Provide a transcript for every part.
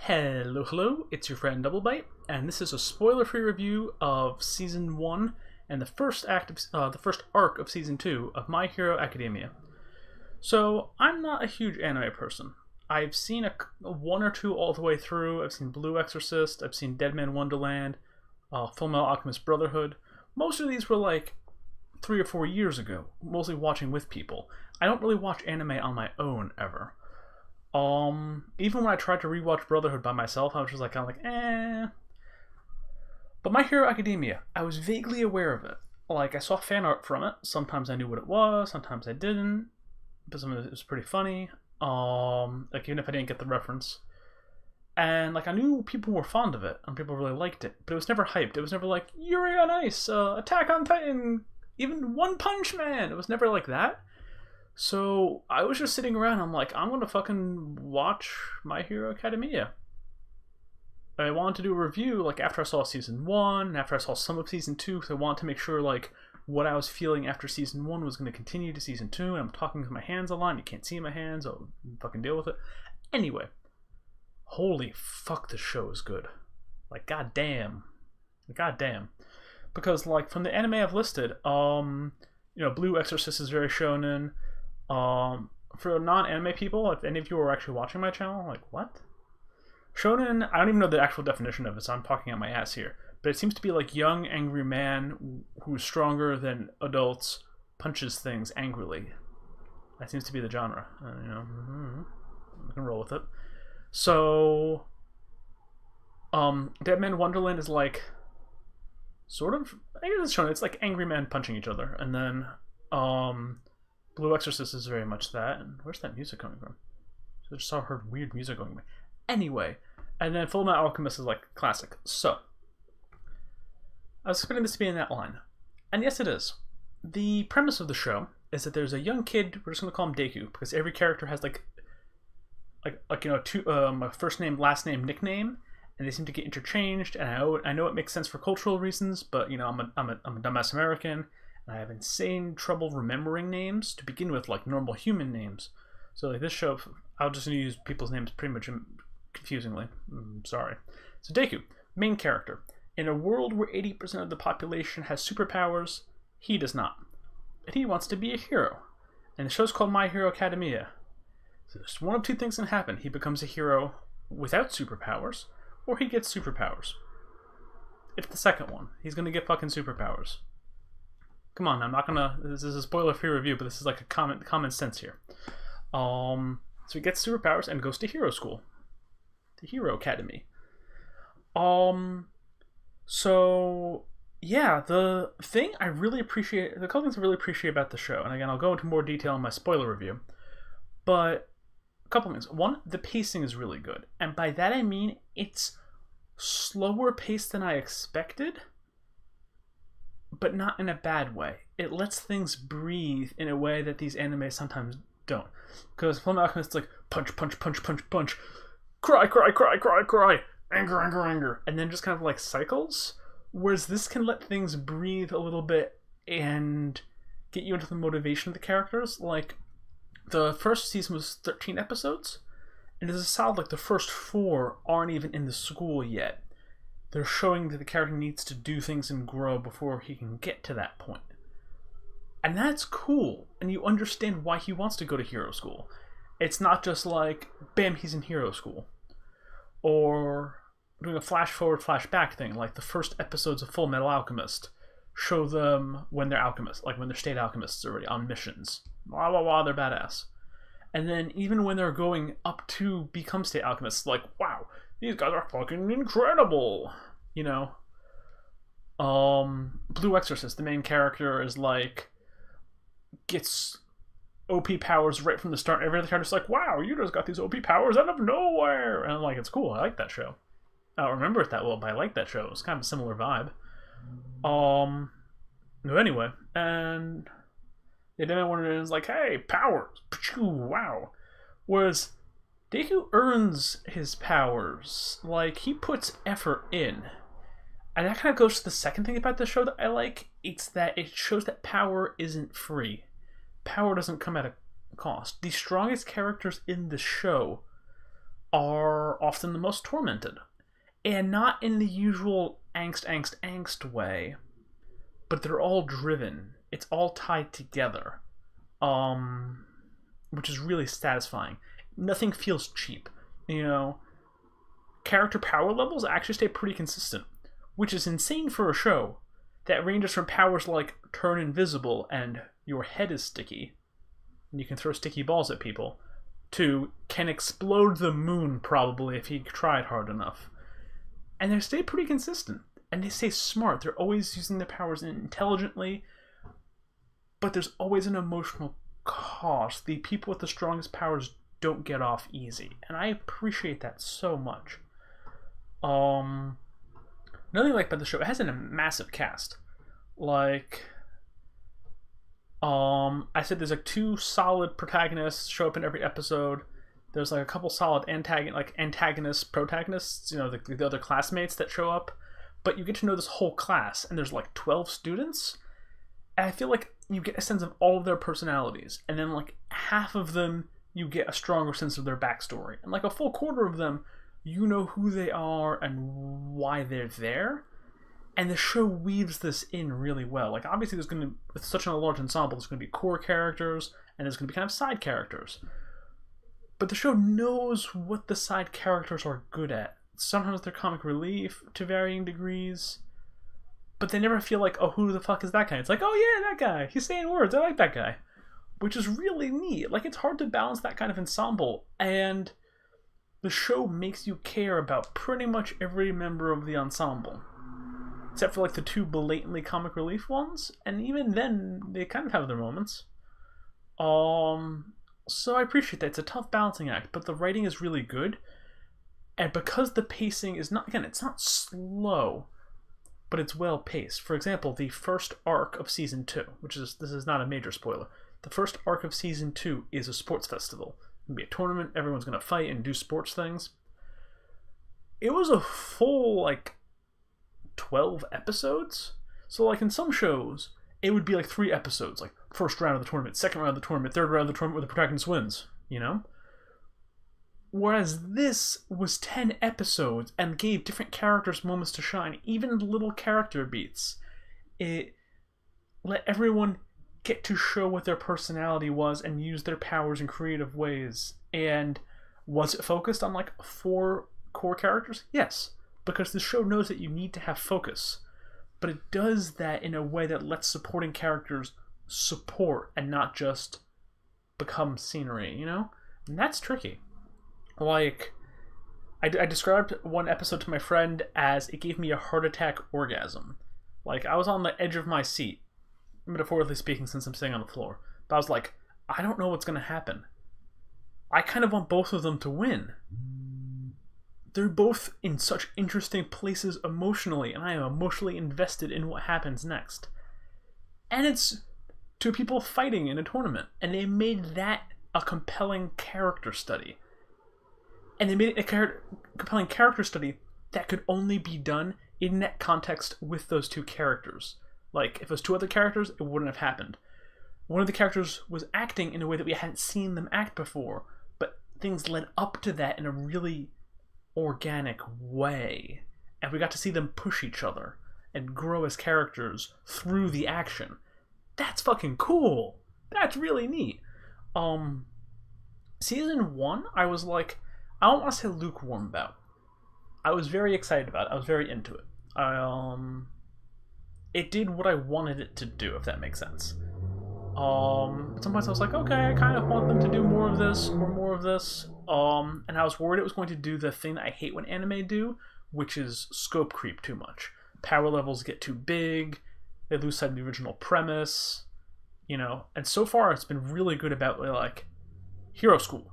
Hello, it's your friend Doublebite, and this is a spoiler-free review of Season 1 and the first the first arc of Season 2 of My Hero Academia. So, I'm not a huge anime person. I've seen one or two all the way through. I've seen Blue Exorcist, I've seen Dead Man Wonderland, Fullmetal Alchemist Brotherhood. Most of these were like 3 or 4 years ago, mostly watching with people. I don't really watch anime on my own, ever. Even when I tried to rewatch Brotherhood by myself, I was just like, eh. But My Hero Academia, I was vaguely aware of it. Like, I saw fan art from it. Sometimes I knew what it was, sometimes I didn't. But some of it was pretty funny. Like, even if I didn't get the reference. And, like, I knew people were fond of it, and people really liked it. But it was never hyped. It was never like, Yuri on Ice, Attack on Titan, even One Punch Man. It was never like that. So I was just sitting around. I'm like, I'm gonna fucking watch My Hero Academia. I wanted to do a review like after I saw season 1, and after I saw some of season 2, because I wanted to make sure like what I was feeling after season 1 was going to continue to season 2. And I'm talking with my hands a lot. And you can't see my hands. I'll fucking deal with it. Anyway, holy fuck, this show is good. Like, goddamn, because like from the anime I've listed, Blue Exorcist is very shonen. For non-anime people, if any of you are actually watching my channel, like, what? Shonen, I don't even know the actual definition of it, so I'm talking out my ass here. But it seems to be like young, angry man who's stronger than adults, punches things angrily. That seems to be the genre. I can roll with it. So, Dead Man Wonderland is like, sort of, I guess it's shonen. It's like angry men punching each other. And then, Blue Exorcist is very much that. And where's that music coming from? I just heard weird music going by. Anyway, and then Fullmetal Alchemist is like classic. So, I was expecting this to be in that line. And yes, it is. The premise of the show is that there's a young kid, we're just going to call him Deku, because every character has a first name, last name, nickname, and they seem to get interchanged. And I know it makes sense for cultural reasons, but I'm a dumbass American. I have insane trouble remembering names to begin with, like normal human names. So like this show, I'll just use people's names pretty much confusingly. Sorry. So Deku, main character. In a world where 80% of the population has superpowers, he does not. And he wants to be a hero. And the show's called My Hero Academia. So there's one of two things can happen. He becomes a hero without superpowers, or he gets superpowers. It's the second one. He's going to get fucking superpowers. Come on, I'm not gonna. This is a spoiler-free review, but this is like a common sense here. So he gets superpowers and goes to hero school, the Hero Academy. So yeah, the thing I really appreciate, the couple things I really appreciate about the show, and again, I'll go into more detail in my spoiler review, but a couple things. One, the pacing is really good, and by that I mean it's slower paced than I expected. But not in a bad way. It lets things breathe in a way that these anime sometimes don't. Because Fullmetal Alchemist is like punch, punch, punch, punch, punch, cry, cry, cry, cry, cry, anger, anger, anger, and then just kind of like cycles. Whereas this can let things breathe a little bit and get you into the motivation of the characters. Like the first season was 13 episodes, and it is solid like the first 4 aren't even in the school yet. They're showing that the character needs to do things and grow before he can get to that point. And that's cool. And you understand why he wants to go to hero school. It's not just like, bam, he's in hero school. Or doing a flash forward, flash back thing, like the first episodes of Fullmetal Alchemist show them when they're alchemists, like when they're state alchemists already on missions. Blah, blah, blah, they're badass. And then even when they're going up to become state alchemists, like, wow, these guys are fucking incredible, Blue Exorcist, the main character, is like, gets OP powers right from the start. Every other character's like, wow, you just got these OP powers out of nowhere. And I'm like, it's cool, I like that show. I don't remember it that well, but I like that show. It was kind of a similar vibe. No, anyway, and the Dead Man Wonderland is like, hey, powers, wow. Whereas Deku earns his powers. Like, he puts effort in. And that kind of goes to the second thing about the show that I like. It's that it shows that power isn't free. Power doesn't come at a cost. The strongest characters in the show are often the most tormented. And not in the usual angst way, but they're all driven. It's all tied together. Which is really satisfying. Nothing feels cheap. Character power levels actually stay pretty consistent, which is insane for a show that ranges from powers like turn invisible and your head is sticky, and you can throw sticky balls at people, to can explode the moon probably if he tried hard enough. And they stay pretty consistent, and they stay smart. They're always using their powers intelligently, but there's always an emotional cost. The people with the strongest powers don't get off easy, and I appreciate that so much. Another thing I like about the show, it has a massive cast. I said there's like 2 solid protagonists show up in every episode. There's like a couple solid antagonists, protagonists, the other classmates that show up. But you get to know this whole class, and there's like 12 students. And I feel like you get a sense of all of their personalities. And then like half of them, you get a stronger sense of their backstory. And like a full quarter of them, you know who they are and why they're there. And the show weaves this in really well. Like, obviously, with such a large ensemble, there's going to be core characters, and there's going to be kind of side characters. But the show knows what the side characters are good at. Sometimes they're comic relief to varying degrees, but they never feel like, oh, who the fuck is that guy? It's like, oh yeah, that guy. He's saying words. I like that guy. Which is really neat. Like, it's hard to balance that kind of ensemble, and the show makes you care about pretty much every member of the ensemble. Except for like the 2 blatantly comic relief ones, and even then they kind of have their moments. So I appreciate that. It's a tough balancing act, but the writing is really good. And because the pacing is not, again, it's not slow, but it's well paced. For example, the first arc of season 2, this is not a major spoiler. The first arc of season 2 is a sports festival. It's gonna be a tournament, everyone's gonna fight and do sports things. It was a full 12 episodes. So like in some shows, it would be like 3 episodes, like first round of the tournament, second round of the tournament, third round of the tournament where the protagonist wins, Whereas this was 10 episodes and gave different characters moments to shine, even little character beats. It let everyone get to show what their personality was and use their powers in creative ways. And was it focused on 4 core characters? Yes. Because the show knows that you need to have focus, but it does that in a way that lets supporting characters support and not just become scenery, And that's tricky. I described one episode to my friend as it gave me a heart attack orgasm. I was on the edge of my seat, metaphorically speaking, since I'm sitting on the floor. But I was like, I don't know what's going to happen. I kind of want both of them to win. They're both in such interesting places emotionally, and I am emotionally invested in what happens next. And it's 2 people fighting in a tournament, and they made that a compelling character study. And they made it a compelling character study that could only be done in that context with those 2 characters. If it was 2 other characters, it wouldn't have happened. One of the characters was acting in a way that we hadn't seen them act before, but things led up to that in a really organic way, and we got to see them push each other and grow as characters through the action. That's fucking cool. That's really neat. Season 1, I was like, I don't want to say lukewarm about. I was very excited about it. I was very into it. It did what I wanted it to do, if that makes sense. Sometimes I was like, okay, I kind of want them to do more of this or more of this. And I was worried it was going to do the thing that I hate when anime do, which is scope creep too much. Power levels get too big, they lose sight of the original premise, And so far, it's been really good about Hero School.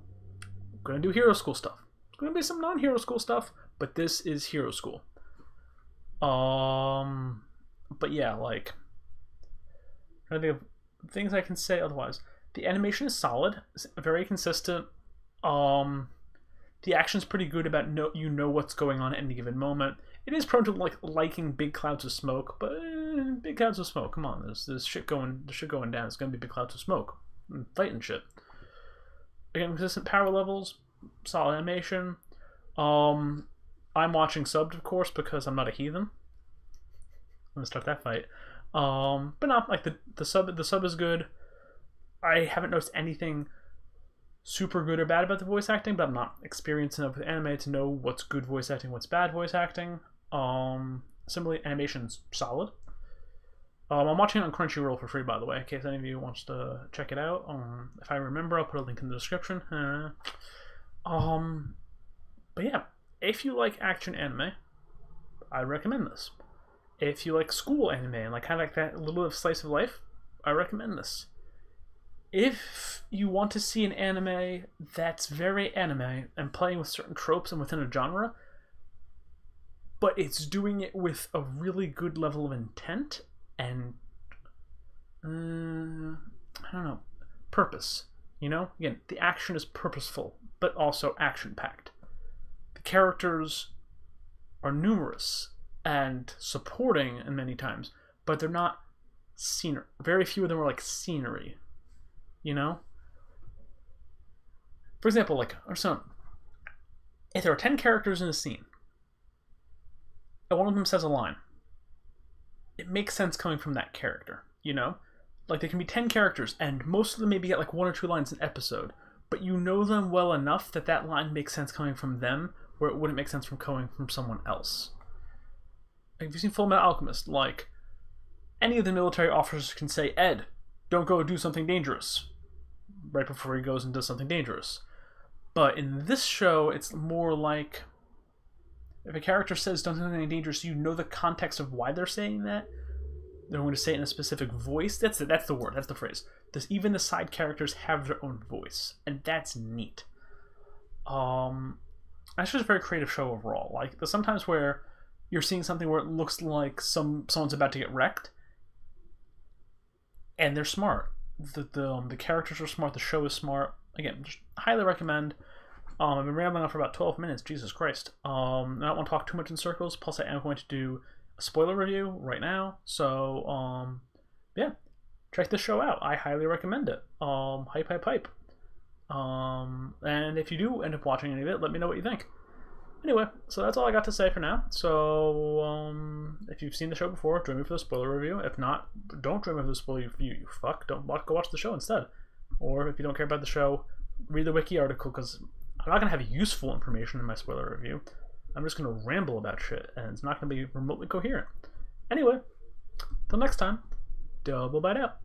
I'm gonna do Hero School stuff. There's gonna be some non-Hero School stuff, but this is Hero School. But yeah, I think of things I can say otherwise. The animation is solid, it's very consistent. The action's pretty good about what's going on at any given moment. It is prone to liking big clouds of smoke, but big clouds of smoke. Come on, there's shit going down. It's gonna be big clouds of smoke and fighting shit. Again, consistent power levels, solid animation. I'm watching subbed, of course, because I'm not a heathen. I'm gonna start that fight. But not like the sub is good. I haven't noticed anything super good or bad about the voice acting, but I'm not experienced enough with anime to know what's good voice acting, what's bad voice acting. Similarly, animation's solid. I'm watching it on Crunchyroll for free, by the way, in case any of you wants to check it out. If I remember, I'll put a link in the description. But yeah, if you like action anime, I recommend this. If you like school anime and like kind of like that little bit of slice of life, I recommend this. If you want to see an anime that's very anime and playing with certain tropes and within a genre, but it's doing it with a really good level of intent and I don't know, purpose. Again, the action is purposeful, but also action-packed. The characters are numerous and supporting in many times, but they're not scenery. Very few of them are like scenery. For example, like, if there are 10 characters in a scene, and one of them says a line, it makes sense coming from that character, Like, there can be 10 characters, and most of them maybe get like 1 or 2 lines an episode, but you know them well enough that that line makes sense coming from them, where it wouldn't make sense from coming from someone else. Like, if you've seen Fullmetal Alchemist, like, any of the military officers can say, Ed, don't go do something dangerous, right before he goes and does something dangerous. But in this show, it's more like, if a character says don't do something dangerous, you know the context of why they're saying that. They're going to say it in a specific voice. That's the word. That's the phrase. Even the side characters have their own voice, and that's neat. That's just a very creative show overall. Like, there's sometimes where you're seeing something where it looks like someone's about to get wrecked, and they're smart. The characters are smart. The show is smart. Again, just highly recommend. I've been rambling on for about 12 minutes. Jesus Christ. I don't want to talk too much in circles. Plus, I am going to do a spoiler review right now. So, yeah, check this show out. I highly recommend it. Hype. And if you do end up watching any of it, let me know what you think. Anyway, so that's all I got to say for now. So, if you've seen the show before, join me for the spoiler review. If not, don't join me for the spoiler review, you fuck. Go watch the show instead. Or if you don't care about the show, read the wiki article, because I'm not going to have useful information in my spoiler review. I'm just going to ramble about shit, and it's not going to be remotely coherent. Anyway, till next time, double bite out.